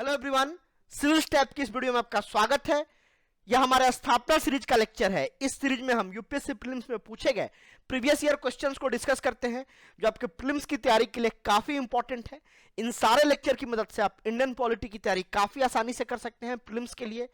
Hello everyone, civil step की इस video में आपका स्वागत है। यह हमारा स्थापना सीरीज का लेक्चर है। इस सीरीज में हम यूपीएससी प्रीलिम्स में पूछे गए प्रीवियस ईयर क्वेश्चंस को डिस्कस करते हैं, जो आपके प्रीलिम्स की तैयारी के लिए काफी इंपॉर्टेंट है। इन सारे लेक्चर की मदद से आप इंडियन पॉलिटी की तैयारी काफी आसानी से कर सकते हैं प्रीलिम्स के लिए।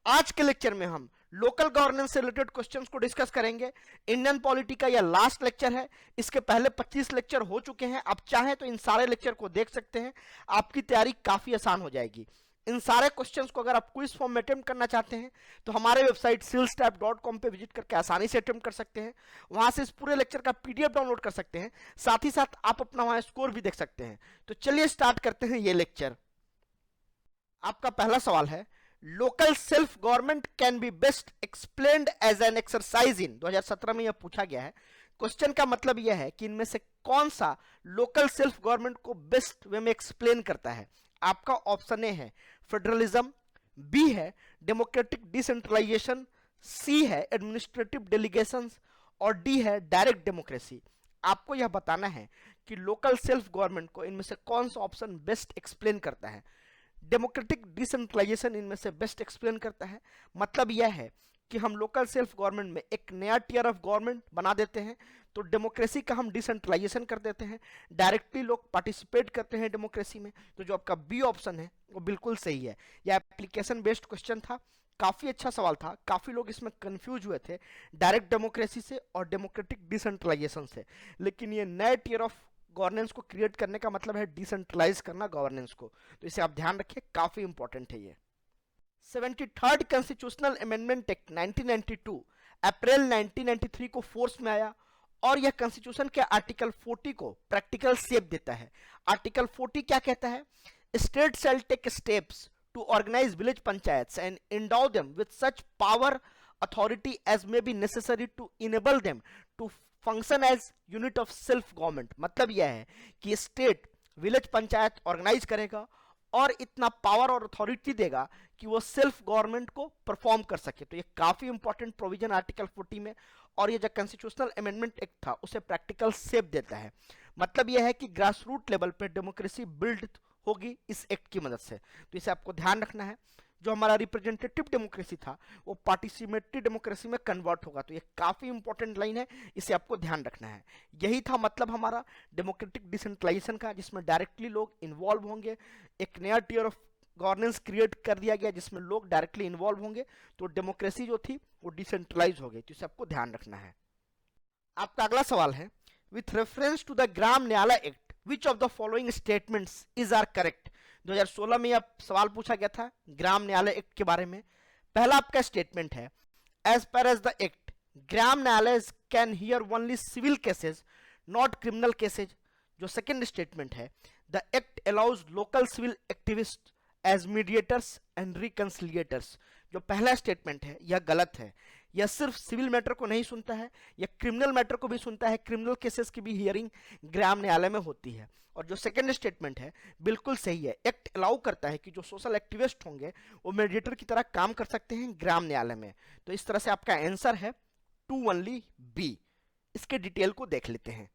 आज के लेक्चर में हम लोकल गवर्नेंस से रिलेटेड क्वेश्चंस को डिस्कस करेंगे। इंडियन पॉलिटी का यह लास्ट लेक्चर है। इसके पहले 25 लेक्चर हो चुके हैं। आप चाहें तो इन सारे लेक्चर को देख सकते हैं, आपकी तैयारी काफी आसान हो जाएगी। इन सारे क्वेश्चंस को अगर आप क्विज फॉर्म में अटेम्प्ट करना चाहते हैं तो हमारे वेबसाइट civil-step.com पे विजिट करके आसानी से अटेम्प्ट कर सकते हैं। वहां से इस पूरे लेक्चर का पीडीएफ डाउनलोड कर सकते हैं। साथ ही साथ आप अपना वहां स्कोर भी देख सकते हैं। तो चलिए स्टार्ट करते हैं ये लेक्चर। आपका पहला सवाल है, local self government can be best explained as an exercise in. 2017 में यह पूछा गया है। क्वेश्चन का मतलब यह है कि इनमें से कौन सा लोकल सेल्फ गवर्नमेंट को बेस्ट वे में एक्सप्लेन करता है। आपका ऑप्शन ए है फेडरलिज्म, बी है डेमोक्रेटिक डिसेंट्रलाइजेशन, सी है एडमिनिस्ट्रेटिव डेलीगेशंस और डी है डायरेक्ट डेमोक्रेसी। आपको यह बताना है कि लोकल सेल्फ गवर्नमेंट को इनमें से कौन सा ऑप्शन बेस्ट एक्सप्लेन करता है। डेमोक्रेटिक डिसेंट्रलाइजेशन इनमें से बेस्ट एक्सप्लेन करता है। मतलब यह है कि हम लोकल सेल्फ गवर्नमेंट में एक नया टियर ऑफ गवर्नमेंट बना देते हैं, तो डेमोक्रेसी का हम डिसेंट्रलाइजेशन कर देते हैं, डायरेक्टली लोग पार्टिसिपेट करते हैं डेमोक्रेसी में। तो जो आपका बी ऑप्शन है वो बिल्कुल सही है। यह एप्लीकेशन बेस्ड क्वेश्चन था, काफी अच्छा सवाल था। काफी लोग इसमें कंफ्यूज हुए थे डायरेक्ट डेमोक्रेसी से और डेमोक्रेटिक डिसेंट्रलाइजेशन से, लेकिन ये नए टियर ऑफ गवर्नेंस को क्रिएट करने का मतलब है डिसेंट्रलाइज करना गवर्नेंस को। तो इसे आप ध्यान रखिए, काफी इंपॉर्टेंट है ये। 73rd कॉन्स्टिट्यूशनल अमेंडमेंट एक्ट 1992 अप्रैल 1993 को फोर्स में आया और यह कॉन्स्टिट्यूशन के आर्टिकल 40 को प्रैक्टिकल शेप देता है। आर्टिकल 40 क्या कहता है? State shall take steps to organise village panchayats and endow them with such power authority as may be necessary to enable them to function as unit of self government. मतलब यह है कि state village panchayat organise करेगा और इतना power और authority देगा कि वो सेल्फ गवर्नमेंट को परफॉर्म कर सके। तो ये काफी इंपॉर्टेंट प्रोविजन आर्टिकल 40 में, और ये जो कॉन्स्टिट्यूशनल अमेंडमेंट एक्ट था उसे प्रैक्टिकल शेप देता है। मतलब यह है कि ग्रास रूट लेवल पे डेमोक्रेसी बिल्ड होगी इस एक्ट की मदद से। तो इसे आपको ध्यान रखना है। जो हमारा रिप्रेजेंटेटिव डेमोक्रेसी था वो पार्टिसिपेटरी डेमोक्रेसी में कन्वर्ट होगा। तो ये काफी इंपॉर्टेंट लाइन है, इसे आपको ध्यान रखना है। यही था मतलब हमारा डेमोक्रेटिक डिसेंट्रलाइजेशन का, जिसमें डायरेक्टली लोग इन्वॉल्व होंगे। एक नया टियर ऑफ गवर्नेंस क्रिएट कर दिया गया जिसमें लोग डायरेक्टली इन्वॉल्व होंगे, तो डेमोक्रेसी जो थी वो डिसेंट्रलाइज हो गई। तो इसे आपको ध्यान रखना है। आपका अगला सवाल है, with reference to the Gram Nyayalaya act which of the following statements is are correct. 2016 में यह सवाल पूछा गया था ग्राम न्यायालय एक्ट के बारे में। पहला आपका स्टेटमेंट है, as per as the act Gram Nyayalaya can hear only civil cases not criminal cases. जो सेकेंड स्टेटमेंट है, the act allows local civil activist as mediators and reconciliators. जो पहला स्टेटमेंट है यह गलत है। यह सिर्फ सिविल मैटर को नहीं सुनता है, यह क्रिमिनल मैटर को भी सुनता है। क्रिमिनल केसेस की भी हियरिंग ग्राम न्यायालय में होती है। और जो सेकंड स्टेटमेंट है बिल्कुल सही है। एक्ट अलाउ करता है कि जो सोशल एक्टिविस्ट होंगे वो मीडिएटर की तरह काम कर सकते हैं ग्राम न्यायालय में। तो इस तरह से आपका आंसर है 2 ओनली बी। इसके डिटेल को देख लेते हैं।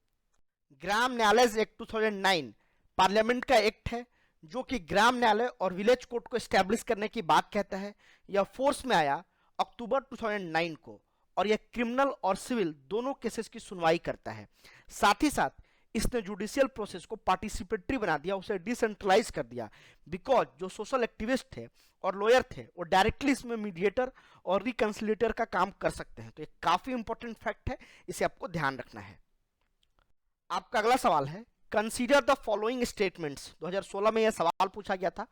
ग्राम न्यायालय एक्ट 2009 पार्लियामेंट का एक्ट है जो कि ग्राम न्यायालय और विलेज कोर्ट को एस्टैब्लिश करने की बात कहता है। यह फोर्स में आया अक्टूबर 2009 को और यह क्रिमिनल और सिविल दोनों केसेस की सुनवाई करता है। साथ ही साथ इसने जुडिशियल प्रोसेस को पार्टिसिपेटरी बना दिया, उसे डिसेंट्रलाइज कर दिया। बिकॉज जो सोशल एक्टिविस्ट थे और लॉयर थे वो डायरेक्टली इसमें मीडिएटर और रिकंसिलिएटर का काम कर सकते हैं। तो ये काफी इंपॉर्टेंट फैक्ट है, इसे आपको ध्यान रखना है। आपका अगला सवाल है, कंसीडर द फॉलोइंग स्टेटमेंट्स। 2016 में यह सवाल पूछा गया था।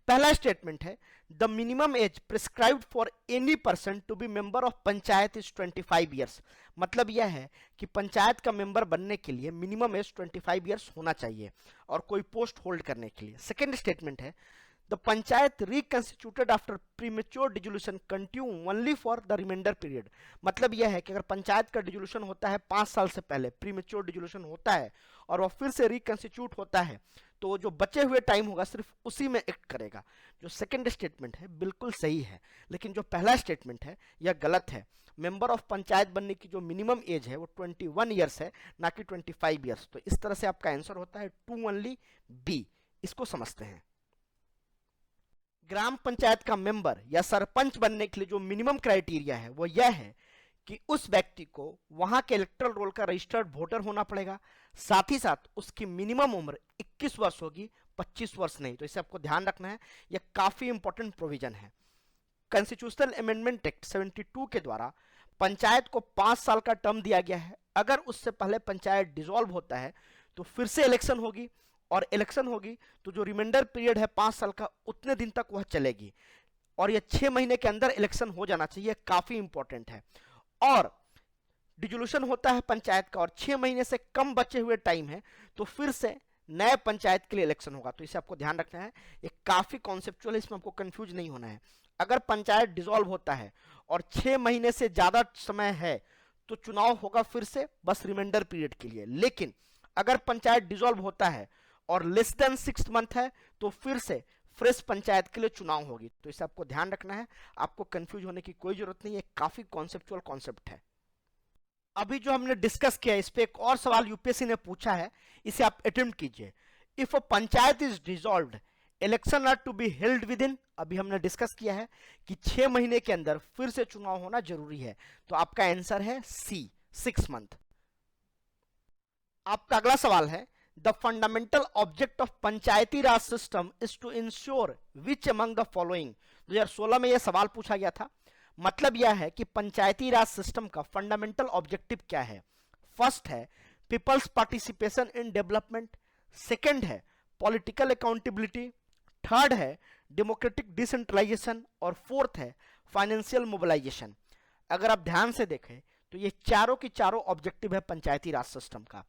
पहला स्टेटमेंट है, the minimum age prescribed for any person to be member of panchayat is 25 years. मतलब यह है कि पंचायत का मेंबर बनने के लिए मिनिमम एज 25 ईयर्स होना चाहिए और कोई पोस्ट होल्ड करने के लिए। सेकेंड स्टेटमेंट है, the panchayat reconstituted after premature dissolution continue only for the reminder period. मतलब यह है कि अगर पंचायत का डिसोल्यूशन होता है 5 साल से पहले, प्रीमेच्योर डिसोल्यूशन होता है और वह फिर से रिकंस्टिट्यूट होता है, तो जो बचे हुए टाइम होगा सिर्फ उसी में एक्ट करेगा। जो सेकंड स्टेटमेंट है बिल्कुल सही है, लेकिन जो पहला स्टेटमेंट है यह गलत है। मेंबर ऑफ पंचायत बनने की जो मिनिमम एज है वो 21 ईयर्स है, ना कि 25 ईयर्स। तो इस तरह से आपका आंसर होता है 2 ओनली बी। इसको समझते हैं। ग्राम पंचायत का मेंबर या सरपंच बनने के लिए जो मिनिमम क्राइटेरिया है वो यह है कि उस व्यक्ति को वहां के इलेक्टोरल रोल का रजिस्टर्ड वोटर होना पड़ेगा, साथ ही साथ उसकी मिनिमम उम्र 21 वर्ष होगी, 25 वर्ष नहीं। तो इसे आपको ध्यान रखना है, यह काफी इंपॉर्टेंट प्रोविजन है। कॉन्स्टिट्यूशनल अमेंडमेंट एक्ट 72 के द्वारा पंचायत को 5 साल का टर्म दिया गया है। अगर उससे पहले पंचायत डिसॉल्व होता है तो फिर से इलेक्शन होगी, और इलेक्शन होगी तो जो रिमाइंडर पीरियड है 5 साल का, उतने दिन तक वह चलेगी, और यह 6 महीने के अंदर इलेक्शन हो जाना चाहिए, काफी इंपॉर्टेंट है। और डिसोल्यूशन होता है पंचायत का और 6 महीने से कम बचे हुए टाइम है तो फिर से नए पंचायत के लिए इलेक्शन होगा। तो इसे आपको ध्यान रखना है, ये काफी कॉन्सेप्चुअल है, इसमें आपको कंफ्यूज नहीं होना है। अगर पंचायत डिसॉल्व होता है और 6 महीने से ज्यादा समय है तो चुनाव होगा फिर से, बस रिमाइंडर पीरियड के लिए। लेकिन अगर पंचायत डिसॉल्व होता है और लेस देन 6 मंथ है तो फिर से फ्रेश पंचायत के लिए चुनाव होगी। तो इसे आपको ध्यान रखना है, आपको कंफ्यूज होने की कोई जरूरत नहीं है, काफी कॉन्सेप्चुअल कॉन्सेप्ट है। अभी जो हमने डिस्कस किया इस पे एक और सवाल यूपीएससी ने पूछा है, इसे आप अटेम्प्ट कीजिए। If a panchayat is dissolved, election are to be held within, अभी हमने डिस्कस किया है कि 6 महीने के अंदर फिर से चुनाव होना जरूरी है। तो आपका आंसर है सी, 6 मंथ। आपका अगला सवाल है, the fundamental object of Panchayati Raj system is to ensure which among the following. 2016 में यह सवाल पूछा गया था। मतलब यह है कि पंचायती राज सिस्टम का फंडामेंटल ऑब्जेक्टिव क्या है। फर्स्ट है peoples participation in development, second है पॉलिटिकल अकाउंटेबिलिटी, थर्ड है डेमोक्रेटिक डिसेंट्रलाइजेशन, और फोर्थ है फाइनेंशियल मोबिलाइजेशन। अगर आप ध्यान से देखें तो ये चारों की चारों ऑब्जेक्टिव है पंचायती राज सिस्टम का।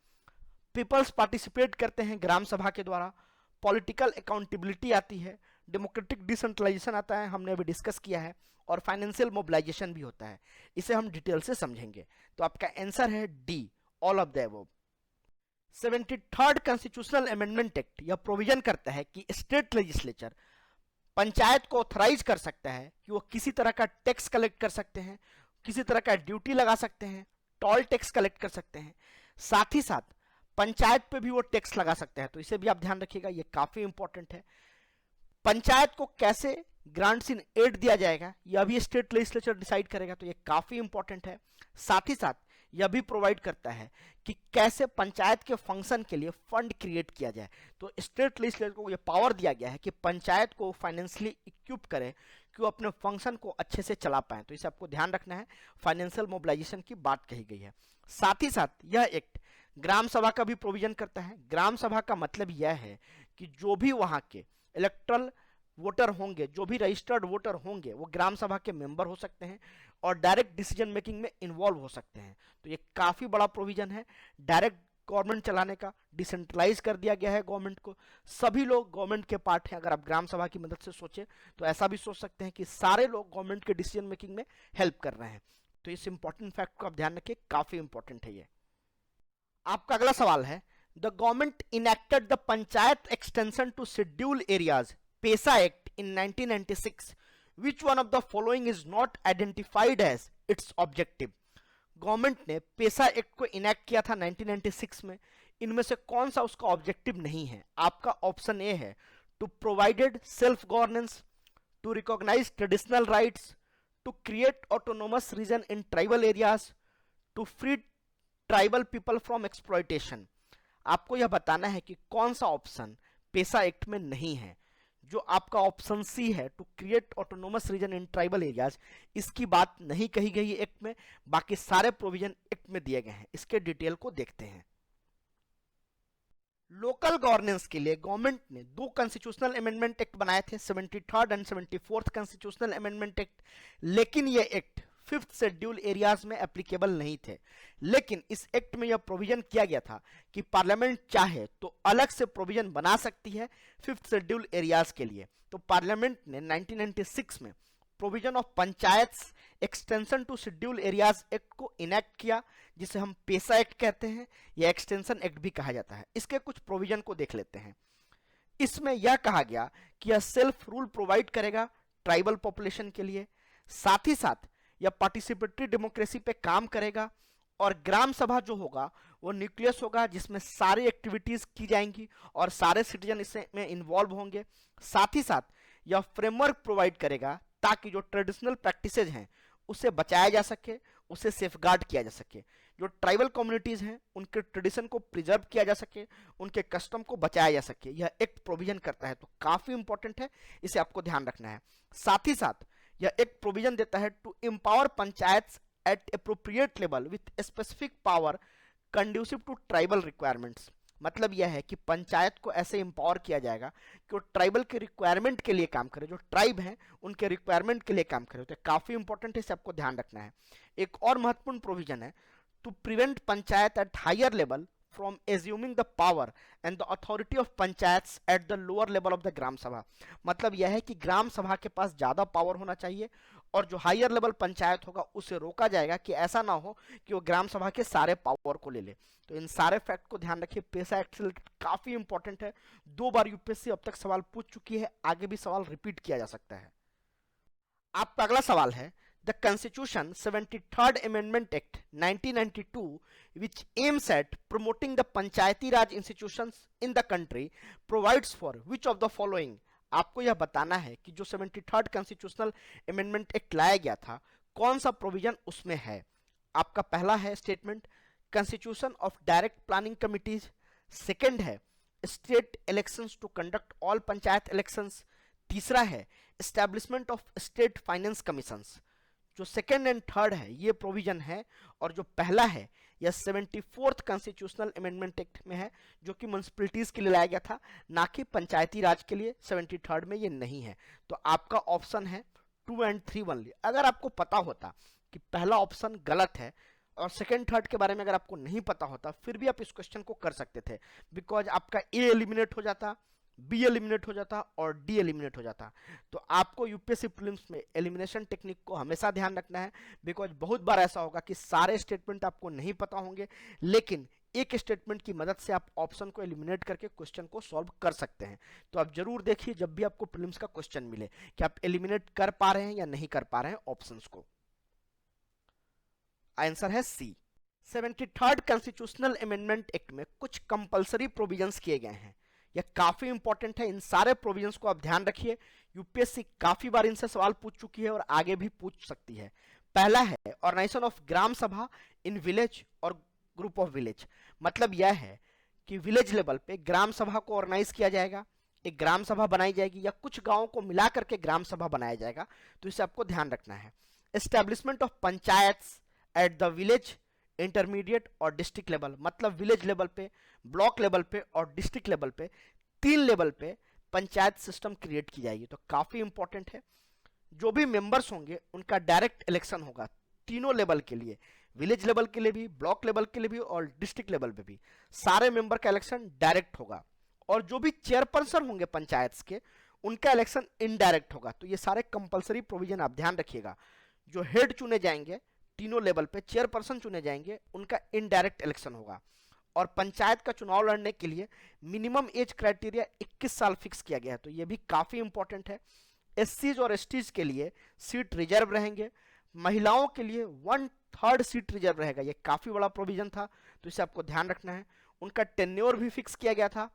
पीपल्स पार्टिसिपेट करते हैं ग्राम सभा के द्वारा, पॉलिटिकल अकाउंटेबिलिटी आती है, डेमोक्रेटिक डिसेंट्रलाइजेशन आता है, हमने अभी डिस्कस किया है, और फाइनेंशियल मोबिलाइजेशन भी होता है। इसे हम डिटेल से समझेंगे। तो आपका आंसर है D, all of the above. 73rd constitutional amendment act यह प्रोविजन करता है कि स्टेट लेजिस्लेचर पंचायत को ऑथराइज कर सकता है कि वो किसी तरह का टैक्स कलेक्ट कर सकते हैं, किसी तरह का ड्यूटी लगा सकते हैं, टोल टैक्स कलेक्ट कर सकते हैं, साथ ही साथ पंचायत पे भी वो टैक्स लगा सकते हैं। तो इसे भी आप ध्यान रखिएगा, ये काफी इंपॉर्टेंट है। पंचायत को कैसे ग्रांट्स इन एड दिया जाएगा यह भी स्टेट लेजिस्लेचर डिसाइड करेगा, तो ये काफी इंपॉर्टेंट है। साथ ही साथ यह भी प्रोवाइड करता है कि कैसे पंचायत के फंक्शन के लिए फंड क्रिएट किया जाए। तो स्टेट लेजिस्लेचर को यह पावर दिया गया है कि पंचायत को फाइनेंशियली इक्विप करे कि वो अपने फंक्शन को अच्छे से चला पाए। तो इसे आपको ध्यान रखना है, फाइनेंशियल मोबिलाइजेशन की बात कही गई है। साथ ही साथ यह एक्ट ग्राम सभा का भी प्रोविजन करता है। ग्राम सभा का मतलब यह है कि जो भी वहां के इलेक्टोरल वोटर होंगे, जो भी रजिस्टर्ड वोटर होंगे, वो ग्राम सभा के मेंबर हो सकते हैं और डायरेक्ट डिसीजन मेकिंग में इन्वॉल्व हो सकते हैं। तो ये काफी बड़ा प्रोविजन है डायरेक्ट गवर्नमेंट चलाने का। डिसेंट्रलाइज कर दिया गया है गवर्नमेंट को, सभी लोग गवर्नमेंट के पार्ट हैं। अगर आप ग्राम सभा की मदद से सोचें तो ऐसा भी सोच सकते हैं कि सारे लोग गवर्नमेंट के डिसीजन मेकिंग में हेल्प कर रहे हैं। तो इस इंपॉर्टेंट फैक्ट को आप ध्यान रखिए, काफी इंपॉर्टेंट है ये। आपका अगला सवाल है, the government enacted the Panchayat extension to schedule areas PESA act in 1996, which one of the following is not identified as its objective? Government ने पेसा एक्ट को इनेक्ट किया था 1996 में, इनमें से कौन सा उसका ऑब्जेक्टिव नहीं है? आपका ऑप्शन ए है to provided self governance, to recognise traditional rights, to create autonomous region in tribal areas, to free tribal people from exploitation. आपको यह बताना है कि कौन सा ऑप्शन पेसा एक्ट में नहीं है। जो आपका ऑप्शन सी है to create autonomous region in tribal areas, इसकी बात नहीं कही गई है एक्ट में, बाकी सारे प्रोविजन एक्ट में दिए गए हैं। इसके डिटेल को देखते हैं। लोकल गवर्नेंस के लिए गवर्नमेंट ने 2 कॉन्स्टिट्यूशनल अमेंडमेंट एक्ट बनाए थे, 73rd and 74th constitutional amendment act, लेकिन ये एक्ट 5th शेड्यूल एरियाज में एप्लीकेबल नहीं थे। लेकिन इस एक्ट में यह प्रोविजन किया गया था कि पार्लियामेंट चाहे तो अलग से प्रोविजन बना सकती है 5th शेड्यूल एरियाज के लिए। तो पार्लियामेंट ने 1996 में provision of panchayat extension to schedule areas act को इनेक्ट किया, जिसे हम पेसा एक्ट कहते हैं या एक्सटेंशन एक्ट भी कहा जाता है। इसके कुछ प्रोविजन को देख लेते हैं। इसमें यह कहा गया कि यह सेल्फ रूल प्रोवाइड करेगा ट्राइबल पॉपुलेशन के लिए, साथ ही साथ यह पार्टिसिपेटरी डेमोक्रेसी पे काम करेगा, और ग्राम सभा जो होगा वो न्यूक्लियस होगा जिसमें सारी एक्टिविटीज की जाएंगी और सारे सिटीजन इसमें इन्वॉल्व होंगे। साथ ही साथ या फ्रेमवर्क प्रोवाइड करेगा ताकि जो ट्रेडिशनल प्रैक्टिसेज हैं उसे बचाया जा सके, उसे सेफगार्ड किया जा सके, जो ट्राइबल कम्युनिटीज हैं उनके ट्रेडिशन को प्रिजर्व किया जा सके, उनके कस्टम को बचाया जा सके, यह एक्ट प्रोविजन करता है। तो काफी इंपॉर्टेंट है, इसे आपको ध्यान रखना है। साथ ही साथ यह एक प्रोविजन देता है to empower panchayat at appropriate level with specific power conducive to tribal requirements. मतलब यह है कि पंचायत को ऐसे एम्पावर किया जाएगा कि वो ट्राइबल के रिक्वायरमेंट के लिए काम करे, जो ट्राइब हैं उनके रिक्वायरमेंट के लिए काम करे। तो काफी इंपॉर्टेंट है, इसे आपको ध्यान रखना है। एक और महत्वपूर्ण प्रोविजन है to prevent panchayat at higher level from assuming the power and the authority of panchayats at the lower level of the ग्राम सभा। मतलब यह है कि ग्राम सभा के पास ज्यादा पावर होना चाहिए और जो हायर लेवल पंचायत होगा उसे रोका जाएगा कि ऐसा ना हो कि वो ग्राम सभा के सारे पावर को ले ले। तो इन सारे फैक्ट को ध्यान रखिए, पेशा एक्ट से रिलेटेड काफी इंपॉर्टेंट है। 2 बार यूपीएससी अब तक सवाल पूछ चुकी है, आगे भी सवाल रिपीट किया जा सकता है। आपका अगला सवाल है The Constitution 73rd Amendment Act 1992 which aims at promoting the Panchayati Raj institutions in the country provides for which of the following। आपको यह बताना है कि जो 73rd Constitutional Amendment Act लाया गया था कौन सा प्रोविजन उसमें है। आपका पहला है statement Constitution of Direct Planning Committees, second है State Elections to Conduct All panchayat Elections, तीसरा है Establishment of State Finance Commissions। जो सेकेंड एंड थर्ड है ये प्रोविजन है, और जो पहला है यह 74th कॉन्स्टिट्यूशनल अमेंडमेंट एक्ट में है जो कि म्युनिसिपैलिटीज के लिए लाया गया था, ना कि पंचायती राज के लिए। 73rd में ये नहीं है। तो आपका ऑप्शन है 2 and 3 ओनली। अगर आपको पता होता कि पहला ऑप्शन गलत है और सेकेंड थर्ड के बारे में अगर आपको नहीं पता होता फिर भी आप इस क्वेश्चन को कर सकते थे, बिकॉज आपका ए एलिमिनेट हो जाता, बी एलिमिनेट हो जाता और डी एलिमिनेट हो जाता। तो आपको यूपीएससी प्रीलिम्स में एलिमिनेशन टेक्निक को हमेशा ध्यान रखना है, बिकॉज बहुत बार ऐसा होगा कि सारे स्टेटमेंट आपको नहीं पता होंगे, लेकिन एक स्टेटमेंट की मदद से आप ऑप्शन को एलिमिनेट करके क्वेश्चन को सॉल्व कर सकते हैं। तो आप जरूर देखिए जब भी आपको प्रीलिम्स का क्वेश्चन मिले कि आप एलिमिनेट कर पा रहे हैं या नहीं कर पा रहे हैं ऑप्शंस को। आंसर है सी। 73rd कॉन्स्टिट्यूशनल अमेंडमेंट एक्ट में कुछ कंपलसरी प्रोविजंस किए गए हैं, यह काफी इंपॉर्टेंट है। इन सारे प्रोविजंस को आप ध्यान रखिए, यूपीएससी काफी बार इनसे सवाल पूछ चुकी है और आगे भी पूछ सकती है। पहला है ऑर्गेनाइजेशन ऑफ ग्राम सभा इन विलेज और ग्रुप ऑफ विलेज। मतलब यह है कि विलेज लेवल पे ग्राम सभा को ऑर्गेनाइज किया जाएगा, एक ग्राम सभा बनाई जाएगी या कुछ गांवों को मिला करके ग्राम सभा बनाया जाएगा। तो इसे आपको ध्यान रखना है। Establishment of panchayat at the village, intermediate और डिस्ट्रिक्ट लेवल। मतलब विलेज लेवल पे, ब्लॉक लेवल पे और डिस्ट्रिक्ट लेवल पे, 3 लेवल पे पंचायत सिस्टम क्रिएट की जाएगी। तो काफी इंपॉर्टेंट है। जो भी मेंबर्स होंगे उनका डायरेक्ट इलेक्शन होगा तीनों लेवल के लिए, विलेज लेवल के लिए भी, ब्लॉक लेवल के लिए भी और डिस्ट्रिक्ट लेवल पे भी। सारे मेंबर का इलेक्शन डायरेक्ट होगा और जो भी चेयरपर्सन होंगे पंचायत के उनका इलेक्शन इनडायरेक्ट होगा। तो ये सारे कंपलसरी प्रोविजन आप ध्यान रखिएगा। जो हेड चुने जाएंगे तीनों लेवल पे, चेयरपर्सन चुने जाएंगे, उनका इनडायरेक्ट इलेक्शन होगा। और पंचायत का चुनाव लड़ने के लिए मिनिमम एज क्राइटेरिया 21 साल फिक्स किया गया है। तो ये भी काफी इंपॉर्टेंट है। एससीज और एसटीज के लिए सीट रिजर्व रहेंगे, महिलाओं के लिए 1/3 सीट रिजर्व रहेगा। ये काफी बड़ा प्रोविजन था, तो इसे आपको ध्यान रखना है। उनका टेन्योर भी फिक्स किया गया था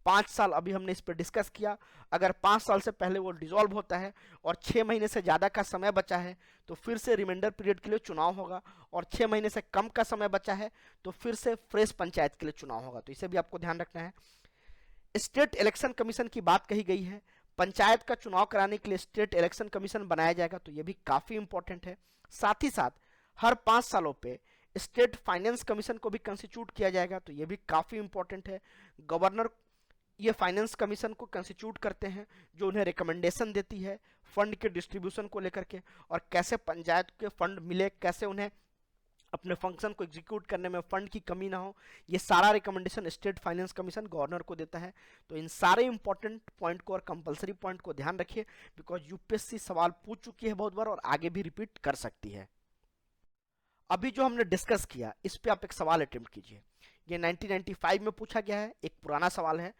5 साल। अभी हमने इस पर डिस्कस किया, अगर 5 साल से पहले वो डिसॉल्व होता है और 6 महीने से ज्यादा का समय बचा है तो फिर से रिमाइंडर पीरियड के लिए चुनाव होगा, और 6 महीने से कम का समय बचा है तो फिर से फ्रेश पंचायत के लिए चुनाव होगा। तो इसे भी आपको ध्यान रखना है। स्टेट इलेक्शन कमीशन की बात कही गई है, पंचायत का चुनाव कराने के लिए स्टेट इलेक्शन कमीशन बनाया जाएगा। तो यह भी काफी इंपॉर्टेंट है। साथ ही साथ हर 5 सालों पे स्टेट फाइनेंस कमीशन को भी कंस्टिट्यूट किया जाएगा। तो यह भी काफी इंपॉर्टेंट है। गवर्नर ये फाइनेंस कमीशन को कंस्टिट्यूट करते हैं, जो उन्हें रिकमेंडेशन देती है फंड के डिस्ट्रीब्यूशन को लेकर के, और कैसे पंचायत के फंड मिले, कैसे उन्हें अपने फंक्शन को एग्जीक्यूट करने में फंड की कमी ना हो। ये सारा recommendation state finance commission governor को देता है। तो इन सारे इंपॉर्टेंट पॉइंट को और कंपलसरी पॉइंट को ध्यान रखिए, बिकॉज यूपीएससी सवाल पूछ चुकी है बहुत बार और आगे भी रिपीट कर सकती है। अभी जो हमने डिस्कस किया इस पे आप एक सवाल अटेम्प्ट कीजिए। ये 1995 में पूछा गया है, एक पुराना सवाल है।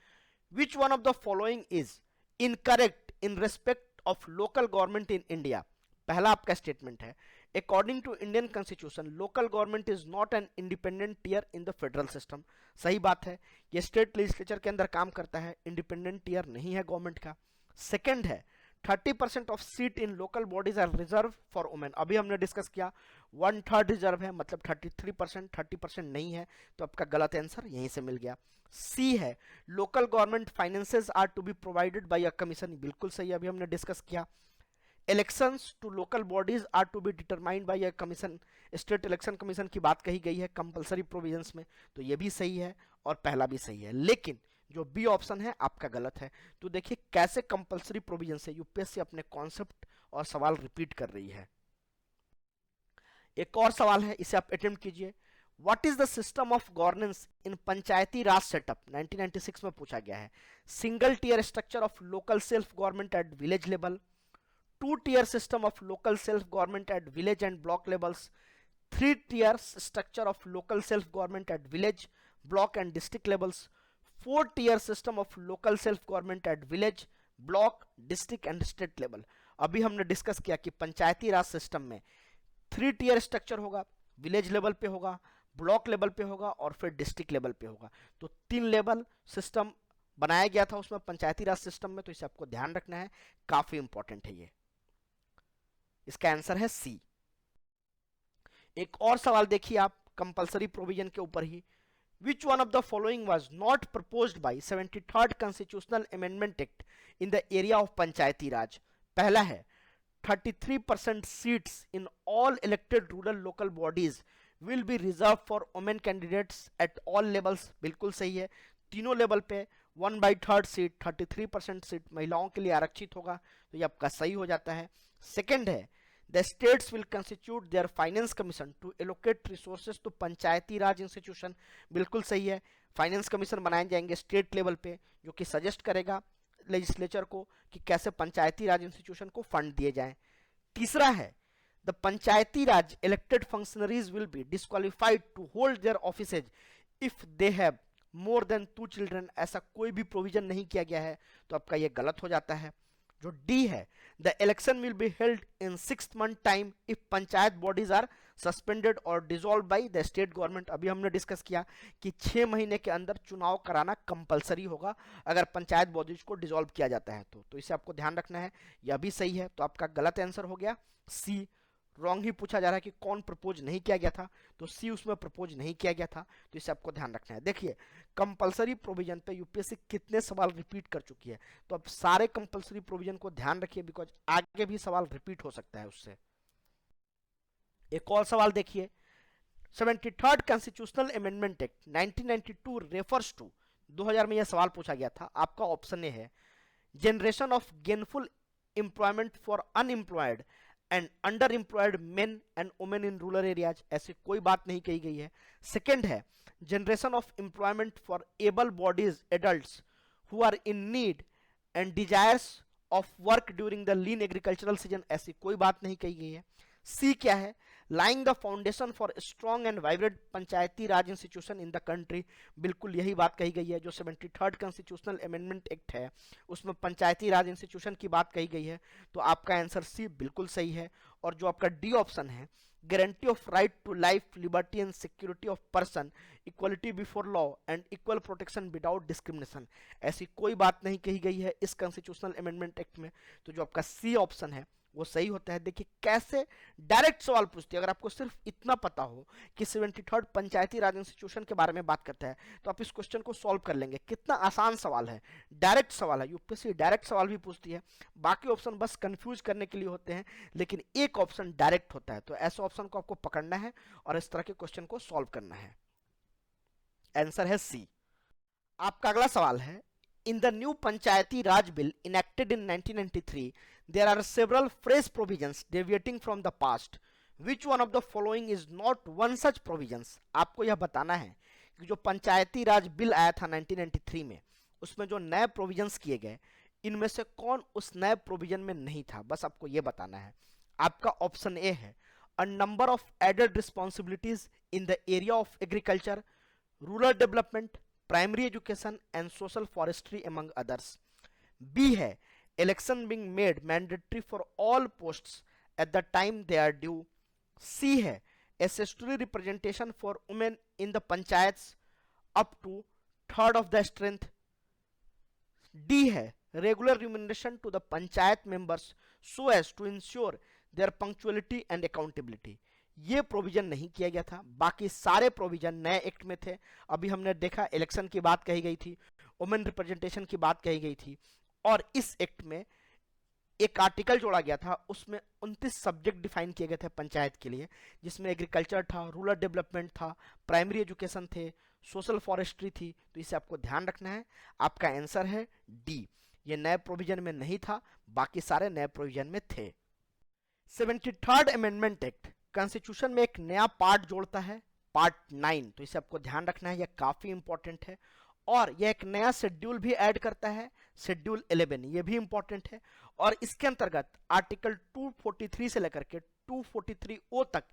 Which one of the following is incorrect in respect of local government in India? पहला आपका स्टेटमेंट है, According to Indian Constitution, local government is not an independent tier in the federal system. सही बात है, ये स्टेट लेजिस्लेचर के अंदर काम करता है, इंडिपेंडेंट टियर नहीं है गवर्नमेंट का। सेकंड है, 30% of seat in local bodies are reserve for women, अभी हमने डिस्कस किया 1/3 रिजर्व है, मतलब 33%, 30% नहीं है, तो आपका गलत आंसर यहीं से मिल गया। सी है local government finances are to be provided by a commission, बिल्कुल सही, अभी हमने डिस्कस किया। Elections to local bodies are to be determined by a commission, state election commission की बात कही गई है कंपलसरी प्रोविजंस में, तो ये भी सही है और पहला भी सही है, लेकिन जो बी ऑप्शन है आपका गलत है। तो देखिए कैसे कंपलसरी प्रोविजन से यूपीएससी अपने कॉन्सेप्ट और सवाल रिपीट कर रही है। एक और सवाल है, इसे आप अटेम्प्ट कीजिए। What is the system of governance in panchayati raj setup, 1996 में पूछा गया है। Single tier structure of local self government at village level, 2-tier system of local self-government at village and block levels, 3-tier structure of local self-government at village, block and district levels, 4-tier system of local self-government at village, block, district and state level। अभी हमने discuss किया कि पंचायती Raj system में 3-tier structure होगा, village level पे होगा, block level पे होगा और फिर डिस्ट्रिक्ट लेवल पे होगा। तो 3 लेवल सिस्टम बनाया गया था उसमें पंचायती राज सिस्टम में, तो इसे आपको ध्यान रखना है, काफी इंपॉर्टेंट है ये। इसका आंसर है सी। एक और सवाल देखिए आप कंपलसरी प्रोविजन के ऊपर ही। Which one of the following was not proposed by 73rd constitutional amendment act in the area of Panchayati Raj. पहला है 33% seats in all elected rural local bodies will be reserve for women candidates at all levels, बिल्कुल सही है, तीनों level पे 1/3 seat 33% seat महिलाओं के लिए आरक्षित होगा, तो ये आपका सही हो जाता है। सेकेंड है the states will constitute their finance commission to allocate resources to panchayati raj institution, बिल्कुल सही है, फाइनेंस कमीशन बनाए जाएंगे स्टेट लेवल पे जो कि सजेस्ट करेगा लेजिस्लेचर को कि कैसे पंचायती राज इंस्टीट्यूशन को फंड दिए जाएं। तीसरा है the panchayati raj elected functionaries will be disqualified to hold their offices if they have more than 2 children, ऐसा कोई भी प्रोविजन नहीं किया गया है, तो आपका ये गलत हो जाता है। जो डी है the election will be held in 6 month time if panchayat bodies are suspended और dissolve by the state government, अभी हमने डिस्कस किया कि 6 महीने के अंदर चुनाव कराना कंपलसरी होगा अगर पंचायत बॉडीज को डिसॉल्व किया जाता है तो इसे आपको ध्यान रखना है, यह भी सही है, तो आपका गलत आंसर हो गया सी। रॉन्ग ही पूछा जा रहा है कि कौन प्रपोज नहीं किया गया था, तो सी उसमें प्रपोज नहीं किया गया था, तो इसे आपको ध्यान रखना है। देखिए कंपलसरी प्रोविजन पे यूपीएससी कितने सवाल रिपीट कर चुकी है, तो अब सारे कंपलसरी प्रोविजन को ध्यान रखिए बिकॉज आगे भी सवाल रिपीट हो सकता है उससे। एक और सवाल देखिए 73rd constitutional amendment act 1992 refers to, 2000 में यह सवाल पूछा गया था, आपका ऑप्शन ए है generation of gainful employment for unemployed and under employed men and women in rural areas, ऐसी कोई बात नहीं कही गई है। सेकेंड है generation of employment for able bodies adults who are in need and desires of work during the lean agricultural season, ऐसी कोई बात नहीं कही गई है। सी क्या है lying the foundation for strong and vibrant Panchayati raj institution in the country, बिल्कुल यही बात कही गई है, जो 73rd कॉन्स्टिट्यूशनल अमेंडमेंट एक्ट है उसमें पंचायती राज इंस्टीट्यूशन की बात कही गई है, तो आपका आंसर सी बिल्कुल सही है। और जो आपका डी ऑप्शन है guarantee of right to life liberty and security of person equality before law and equal protection without discrimination, ऐसी कोई बात नहीं कही गई है इस कॉन्स्टिट्यूशनल अमेंडमेंट एक्ट में, तो जो आपका सी ऑप्शन है वो सही होता है। देखिए कैसे डायरेक्ट सवाल पूछती है, अगर आपको सिर्फ इतना पता हो कि 73rd पंचायती राज इंस्टीट्यूशन के बारे में बात करता है तो आप इस क्वेश्चन को सॉल्व कर लेंगे, कितना आसान सवाल है, डायरेक्ट सवाल है, यूपीएससी डायरेक्ट सवाल भी पूछती है, बाकी ऑप्शन बस कंफ्यूज करने के लिए होते हैं, लेकिन एक ऑप्शन डायरेक्ट होता है, तो ऐसे ऑप्शन को आपको पकड़ना है और इस तरह के क्वेश्चन को सॉल्व करना है। आंसर है सी। आपका अगला सवाल है in the new Panchayati Raj Bill enacted in 1993, there are several fresh provisions deviating from the past. Which one of the following is not one such provisions? आपको यह बताना है कि जो पंचायती राज बिल आया था 1993 में, उसमें जो नए प्रोविजंस किए गए, इनमें से कौन उस नए प्रोविजन में नहीं था, बस आपको यह बताना है। आपका ऑप्शन ए है a number of added responsibilities in the area of agriculture, rural development, primary education and social forestry among others. B है election being made mandatory for all posts at the time they are due. C है statutory representation for women in the panchayats up to 1/3 of the strength. D है regular remuneration to the panchayat members so as to ensure their punctuality and accountability। ये provision नहीं किया गया था, बाकी सारे provision नए एक्ट में थे। अभी हमने देखा इलेक्शन की बात कही गई थी, वुमेन रिप्रेजेंटेशन की बात कही गई थी, और इस एक्ट में एक आर्टिकल जोड़ा गया था, उसमें 29 सब्जेक्ट डिफाइन किए गए थे पंचायत के लिए, जिसमें एग्रीकल्चर था, रूरल डेवलपमेंट था, प्राइमरी एजुकेशन थे, सोशल फॉरेस्ट्री थी। तो इसे आपको ध्यान रखना है। आपका आंसर है डी, ये नए प्रोविजन में नहीं था, बाकी सारे नए प्रोविजन में थे। 73rd अमेंडमेंट एक्ट कॉन्स्टिट्यूशन में एक नया पार्ट जोड़ता है, पार्ट 9। तो इसे आपको ध्यान रखना है, यह काफी इंपॉर्टेंट है। और यह एक नया शेड्यूल भी ऐड करता है, शेड्यूल 11, ये भी इंपॉर्टेंट है। और इसके अंतर्गत आर्टिकल 243 से लेकर के 243O तक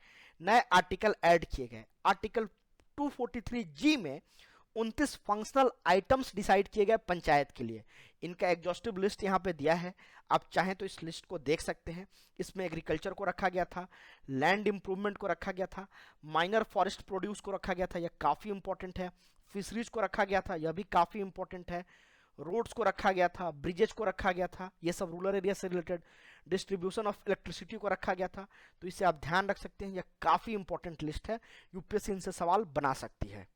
नए आर्टिकल ऐड किए गए। आर्टिकल 243G में 29 फंक्शनल आइटम्स डिसाइड किए गए पंचायत के लिए। इनका एग्जॉस्टिव लिस्ट यहाँ पे दिया है, आप चाहें तो इस लिस्ट को देख सकते हैं। इसमें एग्रीकल्चर को रखा गया था, लैंड इंप्रूवमेंट को रखा गया था, माइनर फॉरेस्ट प्रोड्यूस को रखा गया था, यह काफी इंपॉर्टेंट है। फिशरीज को रखा गया था, यह भी काफी इंपॉर्टेंट है। रोड्स को रखा गया था, ब्रिजेज को रखा गया था, ये सब रूरल एरिया से रिलेटेड। डिस्ट्रीब्यूशन ऑफ इलेक्ट्रिसिटी को रखा गया था। तो इसे आप ध्यान रख सकते हैं, यह काफी इंपॉर्टेंट लिस्ट है, यूपीएससी इनसे सवाल बना सकती है।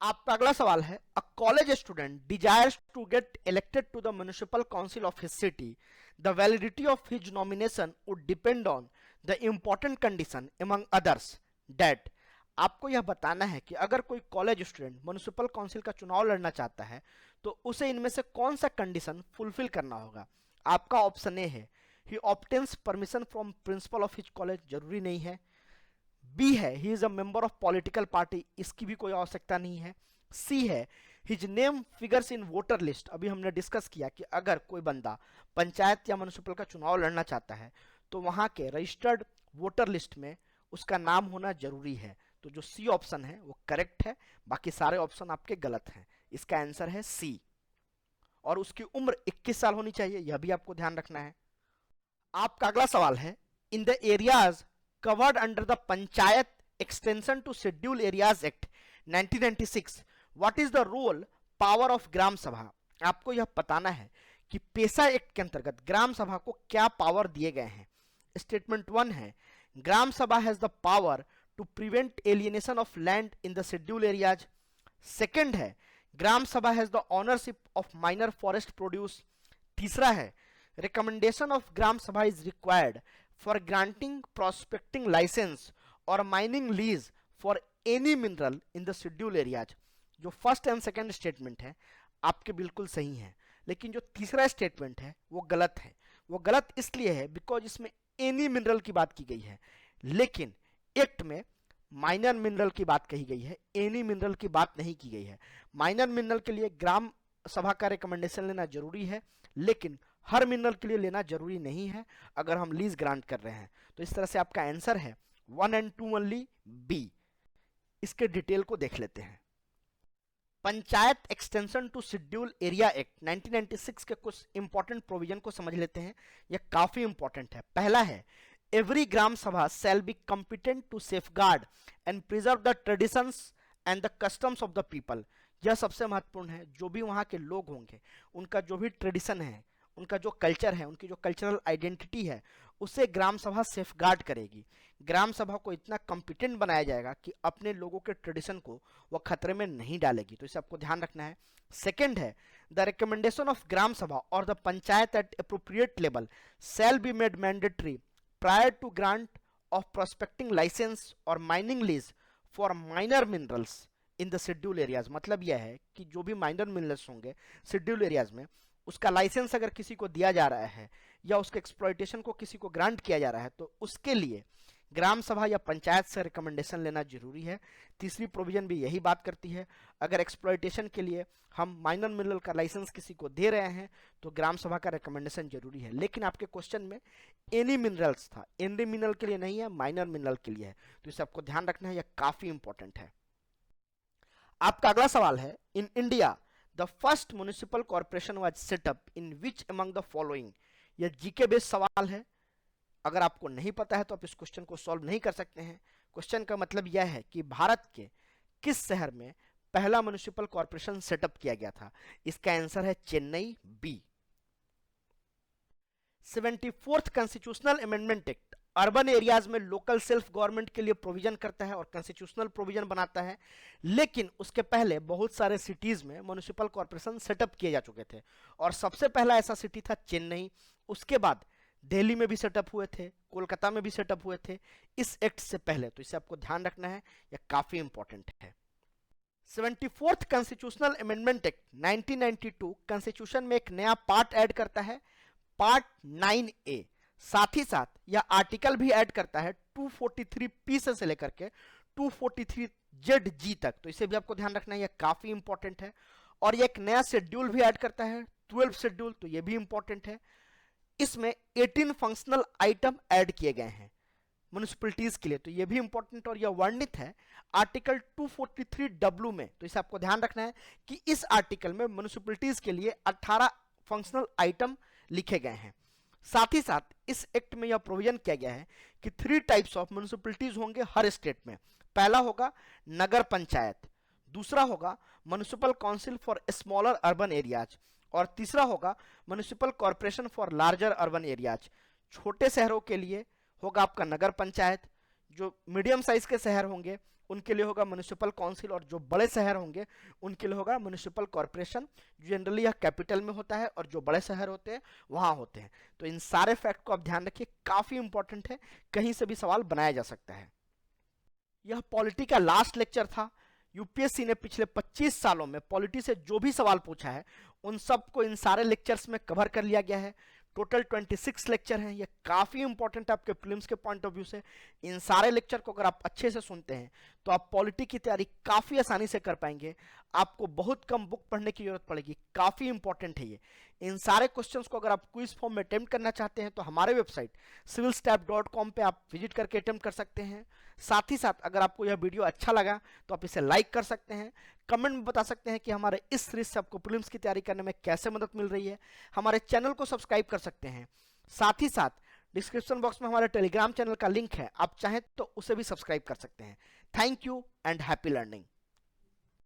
आपका अगला सवाल है, a college student desires to get elected to the municipal council of his city, the validity of his nomination would depend on the important condition among others that. आपको यह बताना है कि अगर कोई कॉलेज स्टूडेंट म्युनिसिपल काउंसिल का चुनाव लड़ना चाहता है तो उसे इनमें से कौन सा कंडीशन फुलफिल करना होगा। आपका ऑप्शन ए है, he obtains permission from principal of his college, जरूरी नहीं है। बी है, he is a member of political party, इसकी भी कोई आवश्यकता नहीं है। सी है, his name figures in voter list, अभी हमने डिस्कस किया कि अगर कोई बंदा पंचायत या म्युनिसिपल का चुनाव लड़ना चाहता है तो वहां के रजिस्टर्ड वोटर लिस्ट में उसका नाम होना जरूरी है। तो जो सी ऑप्शन है वो करेक्ट है, बाकी सारे ऑप्शन आपके गलत हैं। इसका आंसर है सी। और उसकी उम्र 21 साल होनी चाहिए, यह भी आपको ध्यान रखना है। आपका अगला सवाल है, in the areas covered under the Panchayat Extension to Schedule Areas Act 1996, what is the role power of ग्राम सभा। आपको यह बताना है कि पेशा एक्ट के अंतर्गत ग्राम सभा को क्या पावर दिए गए हैं। स्टेटमेंट 1 है, gram sabha has the power to prevent alienation of land in the schedule areas. Second है, gram sabha has the ownership of minor forest produce. तीसरा है, recommendation of gram sabha is required for granting prospecting license or mining lease for any mineral in the schedule areas। जो first and second statement है आपके बिल्कुल सही है, लेकिन जो तीसरा स्टेटमेंट है वो गलत है। वो गलत इसलिए है बिकॉज इसमें एनी मिनरल की बात की गई है, लेकिन एक्ट में माइनर मिनरल की बात कही गई है, एनी मिनरल की बात नहीं की गई है। माइनर मिनरल के लिए ग्राम सभा का रिकमेंडेशन लेना जरूरी है, लेकिन हर मिनरल के लिए लेना जरूरी नहीं है अगर हम लीज ग्रांट कर रहे हैं। तो इस तरह से आपका आंसर है 1 and 2 ओनली, बी। इसके डिटेल को देख लेते हैं। Panchayat extension to schedule area act 1996 के कुछ इंपॉर्टेंट प्रोविजन को समझ लेते हैं, यह काफी इंपॉर्टेंट है। पहला है, every gram sabha shall be competent to safeguard and preserve the traditions and the customs of the people. यह सबसे महत्वपूर्ण है, जो भी वहां के लोग होंगे उनका जो भी ट्रेडिशन है, उनका जो कल्चर है, उनकी जो कल्चरल आइडेंटिटी है, उसे ग्राम सभा सेफगार्ड करेगी। ग्राम सभा को इतना कॉम्पिटेंट बनाया जाएगा कि अपने लोगों के ट्रेडिशन को वह खतरे में नहीं डालेगी। तो इसे आपको ध्यान रखना है। सेकंड है, द रिकमेंडेशन ऑफ ग्राम सभा और the panchayat at appropriate level shall be made mandatory prior to grant of prospecting licence और mining lease for minor minerals in the schedule areas. मतलब यह है कि जो भी माइनर मिनरल्स होंगे शेड्यूल एरियाज में, उसका लाइसेंस अगर किसी को दिया जा रहा है या उसके एक्सप्लॉइटेशन को किसी को ग्रांट किया जा रहा है तो उसके लिए ग्राम सभा या पंचायत से रिकमेंडेशन लेना जरूरी है। तीसरी प्रोविजन भी यही बात करती है, अगर एक्सप्लॉइटेशन के लिए हम माइनर मिनरल का लाइसेंस किसी को दे रहे हैं तो ग्राम सभा का रिकमेंडेशन जरूरी है। लेकिन आपके क्वेश्चन में एनी मिनरल्स था, एनी मिनरल के लिए नहीं है, माइनर मिनरल के लिए है। तो इसे आपको ध्यान रखना है, यह काफी इंपॉर्टेंट है। आपका अगला सवाल है, in India the first municipal corporation was set up in which among the following. यह जीके बेस्ड सवाल है, अगर आपको नहीं पता है तो आप इस क्वेश्चन को सॉल्व नहीं कर सकते हैं। क्वेश्चन का मतलब यह है कि भारत के किस शहर में पहला म्युनिसिपल कॉर्पोरेशन सेटअप किया गया था? इसका आंसर है Chennai B. 74th constitutional amendment act urban areas में लोकल सेल्फ गवर्नमेंट के लिए प्रोविजन करता है और कॉन्स्टिट्यूशनल प्रोविजन बनाता है, लेकिन उसके पहले बहुत सारे सिटीज में म्युनिसिपल कॉर्पोरेशन सेटअप किए जा चुके थे और सबसे पहला ऐसा सिटी था चेन्नई। उसके बाद दिल्ली में भी सेटअप हुए थे, कोलकाता में भी सेटअप हुए थे इस एक्ट से पहले, तो इसे आपको ध्यान रखना है, यह काफी इंपॉर्टेंट है। 74th constitutional amendment act 1992 constitution में एक नया पार्ट ऐड करता है, पार्ट 9A। साथ ही साथ यह आर्टिकल भी ऐड करता है 243P से लेकर के 243ZG तक, तो इसे भी आपको ध्यान रखना है, यह काफी इंपॉर्टेंट है। और यह एक नया शेड्यूल भी ऐड करता है 12 शेड्यूल, तो यह भी इंपॉर्टेंट है। इसमें 18 फंक्शनल आइटम ऐड किए गए हैं म्युनिसिपैलिटीज के लिए, तो यह भी इंपॉर्टेंट और यह वर्णित है आर्टिकल 243W में, तो इसे आपको ध्यान रखना है कि इस आर्टिकल में म्युनिसिपैलिटीज के लिए 18 फंक्शनल आइटम लिखे गए हैं। साथ ही साथ इस एक्ट में यह प्रोविजन किया गया है कि 3 टाइप्स ऑफ म्युनिसिपैलिटीज होंगे हर स्टेट में। पहला होगा नगर पंचायत, दूसरा होगा municipal council for smaller urban areas और तीसरा होगा municipal corporation for larger urban areas. छोटे शहरों के लिए होगा आपका नगर पंचायत, जो मीडियम साइज के शहर होंगे उनके लिए होगा म्युनिसिपल काउंसिल और जो बड़े शहर होंगे उनके लिए होगा म्युनिसिपल कॉर्पोरेशन। जनरली यह कैपिटल में होता है और जो बड़े शहर होते हैं वहां होते हैं। तो इन सारे फैक्ट को आप ध्यान रखिए, काफी इंपॉर्टेंट है, कहीं से भी सवाल बनाया जा सकता है। यह पॉलिटी का लास्ट लेक्चर था। यूपीएससी ने पिछले 25 सालों में पॉलिटी से जो भी सवाल पूछा है उन सबको इन सारे लेक्चर्स में कवर कर लिया गया है। टोटल 26 लेक्चर हैं, ये काफी इंपॉर्टेंट है आपके प्रीलिम्स के पॉइंट ऑफ व्यू से। इन सारे लेक्चर को अगर आप अच्छे से सुनते हैं तो आप पॉलिटी की तैयारी काफी आसानी से कर पाएंगे। आपको बहुत कम बुक पढ़ने की जरूरत पड़ेगी, काफी इंपॉर्टेंट है ये। इन सारे क्वेश्चंस को अगर आप क्विज फॉर्म में अटेम्प्ट करना चाहते हैं तो हमारे वेबसाइट civilstep.com पे आप विजिट करके अटेम्प्ट कर सकते हैं। साथ ही साथ अगर आपको यह वीडियो अच्छा लगा तो आप इसे लाइक कर सकते हैं, कमेंट में बता सकते हैं कि हमारे इस सीरीज से आपको प्रीलिम्स की तैयारी करने में कैसे मदद मिल रही है। हमारे चैनल को सब्सक्राइब कर सकते हैं। साथ ही साथ डिस्क्रिप्शन बॉक्स में हमारे टेलीग्राम चैनल का लिंक है, आप चाहें तो उसे भी सब्सक्राइब कर सकते हैं। Thank you and happy learning.